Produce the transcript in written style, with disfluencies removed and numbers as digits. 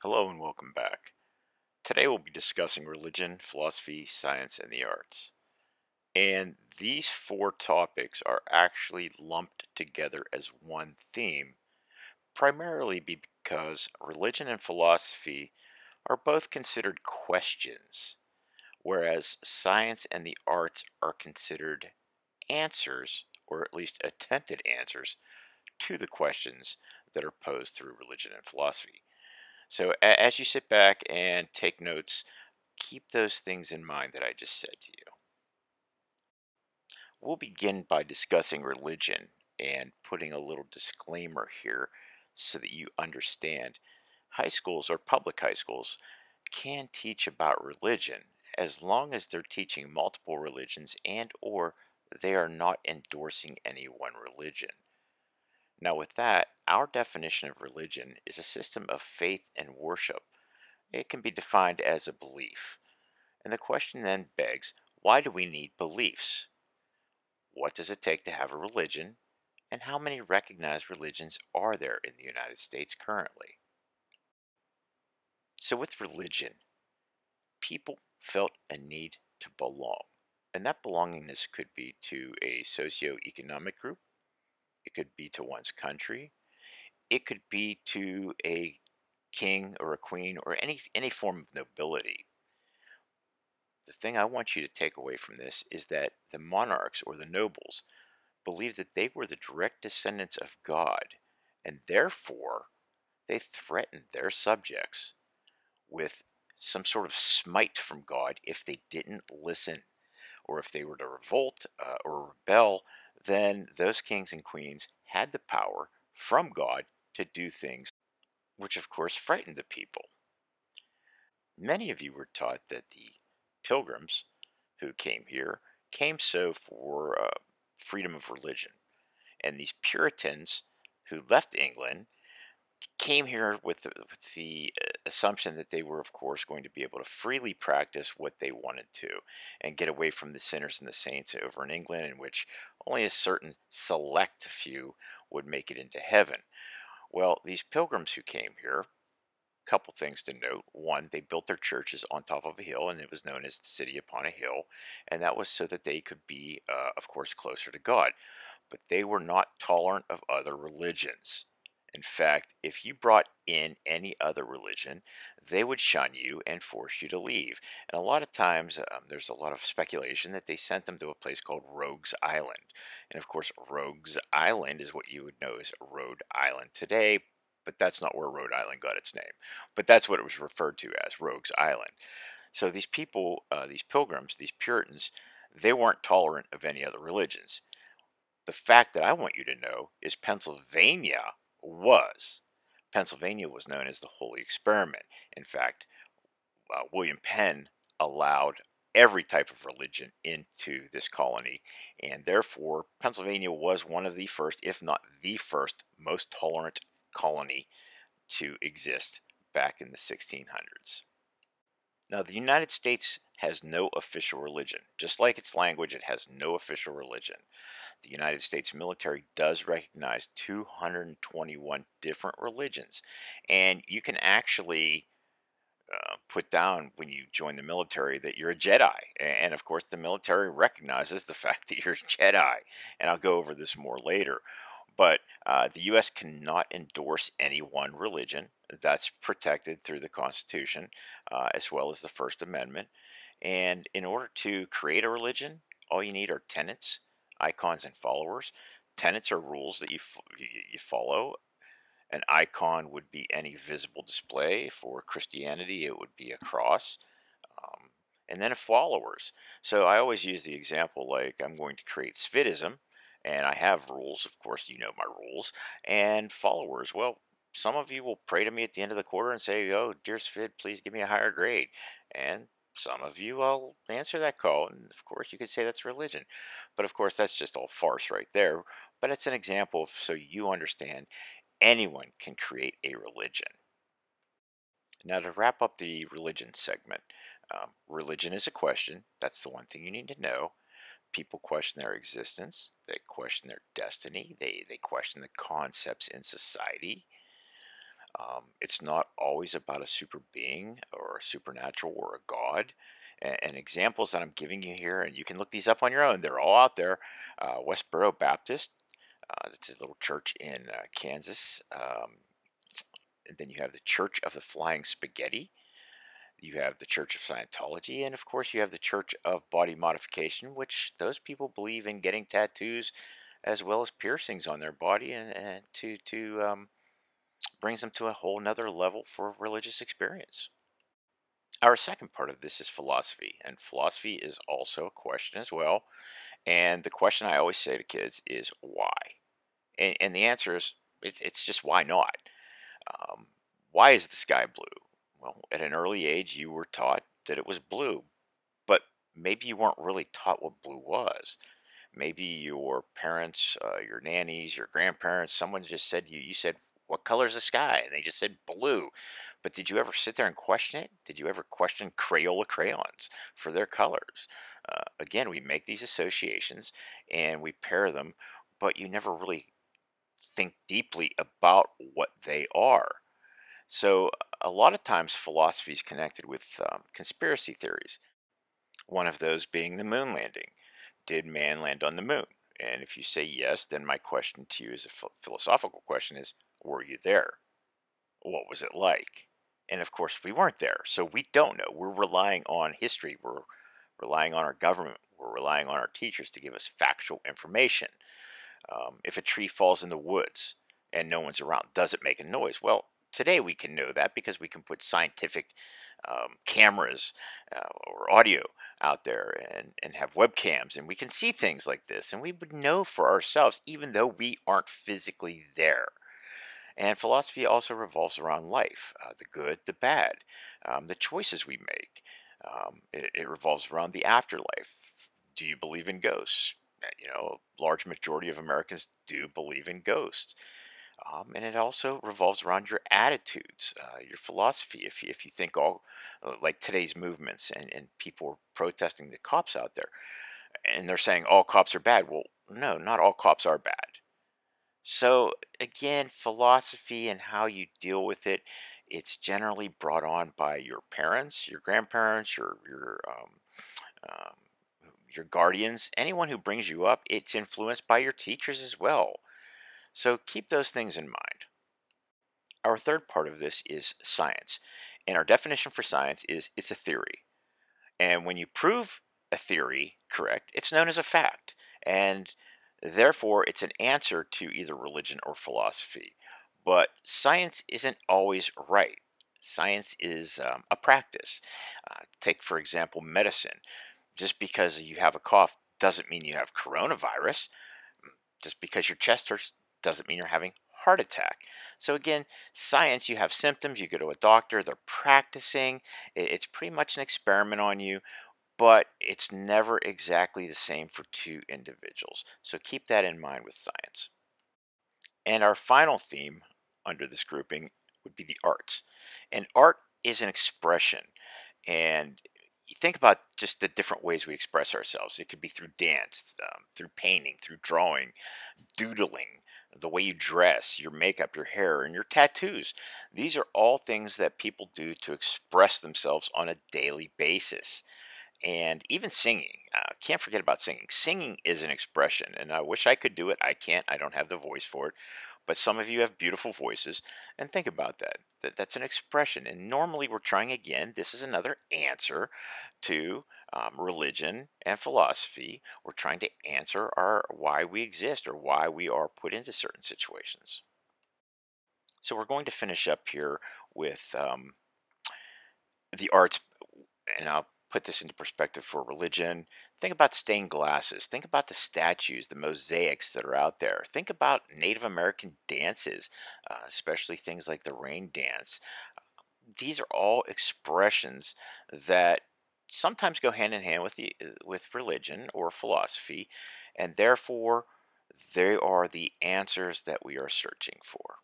Hello and welcome back. Today we'll be discussing religion, philosophy, science, and the arts. And these four topics are actually lumped together as one theme, primarily because religion and philosophy are both considered questions, whereas science and the arts are considered answers, or at least attempted answers, to the questions that are posed through religion and philosophy. So as you sit back and take notes, keep those things in mind that I just said to you. We'll begin by discussing religion and putting a little disclaimer here so that you understand. High schools or public high schools can teach about religion as long as they're teaching multiple religions and or they are not endorsing any one religion. Now with that, our definition of religion is a system of faith and worship. It can be defined as a belief. And the question then begs, why do we need beliefs? What does it take to have a religion? And how many recognized religions are there in the United States currently? So, with religion, people felt a need to belong. And that belongingness could be to a socioeconomic group, it could be to one's country, it could be to a king or a queen or any form of nobility. The thing I want you to take away from this is that the monarchs or the nobles believed that they were the direct descendants of God, and therefore they threatened their subjects with some sort of smite from God if they didn't listen, or if they were to revolt or rebel. Then those kings and queens had the power from God to do things which, of course, frightened the people. Many of you were taught that the pilgrims who came here came so for freedom of religion. And these Puritans who left England came here with the assumption that they were, of course, going to be able to freely practice what they wanted to and get away from the sinners and the saints over in England, in which only a certain select few would make it into heaven. Well, these pilgrims who came here, couple things to note. One, they built their churches on top of a hill, and it was known as the city upon a hill, and that was so that they could be, of course, closer to God. But they were not tolerant of other religions. In fact, if you brought in any other religion, they would shun you and force you to leave. And a lot of times, there's a lot of speculation that they sent them to a place called Rogues Island. And of course, Rogues Island is what you would know as Rhode Island today, but that's not where Rhode Island got its name. But that's what it was referred to as, Rogues Island. So these people, these pilgrims, these Puritans, they weren't tolerant of any other religions. The fact that I want you to know is Pennsylvania was. Pennsylvania was known as the Holy Experiment. In fact, William Penn allowed every type of religion into this colony, and therefore Pennsylvania was one of the first, if not the first, most tolerant colony to exist back in the 1600s. Now, the United States has no official religion. Just like its language, it has no official religion. The United States military does recognize 221 different religions, and you can actually put down when you join the military that you're a Jedi. And of course, the military recognizes the fact that you're a Jedi. And I'll go over this more later. But the U.S. cannot endorse any one religion. That's protected through the Constitution, as well as the First Amendment. And in order to create a religion, all you need are tenets, icons, and followers. Tenets are rules that you follow. An icon would be any visible display. For Christianity, it would be a cross. Um, and then a followers. So I always use the example like I'm going to create Svidism, and I have rules. Of course, you know my rules. And followers, well, some of you will pray to me at the end of the quarter and say, "Oh, dear Svid, please give me a higher grade." And some of you will answer that call, and of course, you could say that's religion. But of course, that's just all farce right there. But it's an example of so you understand anyone can create a religion. Now, to wrap up the religion segment, religion is a question. That's the one thing you need to know. People question their existence, they question their destiny, they question the concepts in society. It's not always about a super being or a supernatural or a god. And examples that I'm giving you here, and you can look these up on your own, they're all out there. Westboro Baptist, it's a little church in Kansas. And then you have the Church of the Flying Spaghetti. You have the Church of Scientology, and of course, you have the Church of Body Modification, which those people believe in getting tattoos as well as piercings on their body, and to brings them to a whole nother level for religious experience. Our second part of this is philosophy, and philosophy is also a question as well. And the question I always say to kids is why? And the answer is it's just why not? Um, why is the sky blue? Well, at an early age, you were taught that it was blue, but maybe you weren't really taught what blue was. Maybe your parents, your nannies, your grandparents, someone just said you said, "What color is the sky?" And they just said blue. But did you ever sit there and question it? Did you ever question Crayola crayons for their colors? Again, we make these associations and we pair them, but you never really think deeply about what they are. So, a lot of times, philosophy is connected with conspiracy theories. One of those being the moon landing. Did man land on the moon? And if you say yes, then my question to you as a philosophical question is, were you there? What was it like? And of course, we weren't there. So we don't know. We're relying on history. We're relying on our government. We're relying on our teachers to give us factual information. If a tree falls in the woods and no one's around, does it make a noise? Well, today we can know that because we can put scientific cameras or audio out there and have webcams, and we can see things like this, and we would know for ourselves, even though we aren't physically there. And philosophy also revolves around life, the good, the bad, the choices we make. It revolves around the afterlife. Do you believe in ghosts? A large majority of Americans do believe in ghosts. And it also revolves around your attitudes, your philosophy. If you think all like today's movements and people are protesting the cops out there, and they're saying all cops are bad. Well, no, not all cops are bad. So again, philosophy and how you deal with it, it's generally brought on by your parents, your grandparents, um, your guardians, anyone who brings you up. It's influenced by your teachers as well. So keep those things in mind. Our third part of this is science. And our definition for science is it's a theory. And when you prove a theory correct, it's known as a fact. And therefore, it's an answer to either religion or philosophy. But science isn't always right. Science is a practice. Take, for example, medicine. Just because you have a cough doesn't mean you have coronavirus. Just because your chest hurts doesn't mean you're having heart attack. So again, science, you have symptoms, you go to a doctor, they're practicing. It's pretty much an experiment on you, but it's never exactly the same for two individuals. So keep that in mind with science. And our final theme under this grouping would be the arts. And art is an expression. And you think about just the different ways we express ourselves. It could be through dance, through painting, through drawing, doodling, the way you dress, your makeup, your hair, and your tattoos. These are all things that people do to express themselves on a daily basis. And even singing, can't forget about singing. Singing is an expression, and I wish I could do it. I can't, I don't have the voice for it. But some of you have beautiful voices, and think about that. That's an expression. And normally we're trying again. This is another answer to religion and philosophy. We're trying to answer our why we exist or why we are put into certain situations. So we're going to finish up here with the arts, and I'll put this into perspective for religion. Think about stained glasses. Think about the statues, the mosaics that are out there. Think about Native American dances, especially things like the rain dance. These are all expressions that sometimes go hand in hand with with religion or philosophy, and therefore they are the answers that we are searching for.